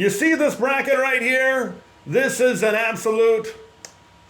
You see this bracket right here? This is an absolute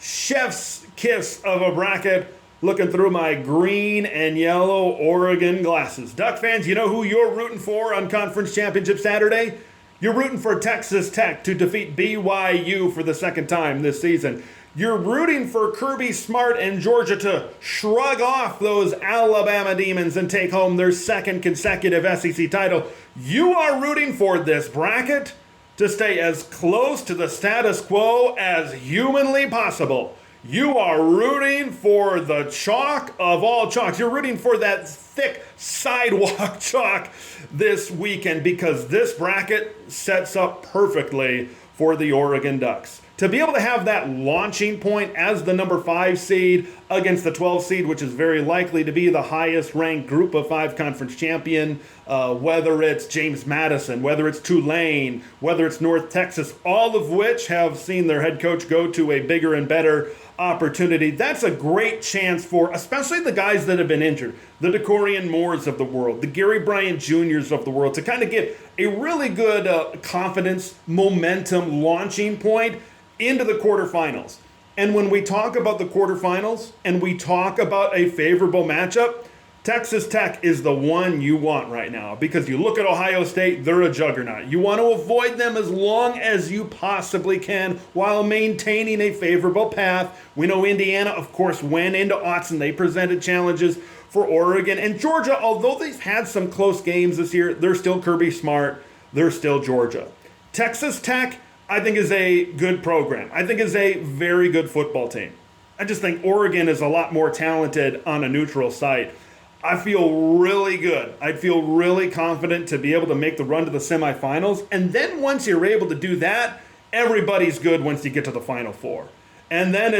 chef's kiss of a bracket looking through my green and yellow Oregon glasses. Duck fans, you know who you're rooting for on Conference Championship Saturday? You're rooting for Texas Tech to defeat BYU for the second time this season. You're rooting for Kirby Smart and Georgia to shrug off those Alabama demons and take home their second consecutive SEC title. You are rooting for this bracket to stay as close to the status quo as humanly possible. You are rooting for the chalk of all chalks. You're rooting for that thick sidewalk chalk this weekend because this bracket sets up perfectly for the Oregon Ducks. To be able to have that launching point as the number 5 seed against the 12 seed, which is very likely to be the highest ranked group of 5 conference champion, whether it's James Madison, whether it's Tulane, whether it's North Texas, all of which have seen their head coach go to a bigger and better opportunity. That's a great chance for especially the guys that have been injured, the Decorian Moores of the world, the Gary Bryant Juniors of the world, to kind of get a really good confidence, momentum launching point into the quarterfinals. And when we talk about the quarterfinals and we talk about a favorable matchup, Texas Tech is the one you want right now because you look at Ohio State, they're a juggernaut. You want to avoid them as long as you possibly can while maintaining a favorable path. We know Indiana, of course, went into Autzen. They presented challenges for Oregon. And Georgia, although they've had some close games this year, they're still Kirby Smart. They're still Georgia. Texas Tech, I think, is a good program. I think is a very good football team. I just think Oregon is a lot more talented on a neutral site. I feel really good. I'd feel really confident to be able to make the run to the semifinals. And then once you're able to do that, everybody's good once you get to the Final Four. And then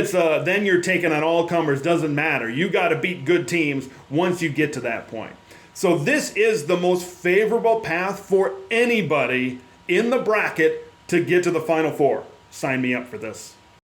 then you're taking on all comers. Doesn't matter. You got to beat good teams once you get to that point. So this is the most favorable path for anybody in the bracket to get to the Final Four. Sign me up for this.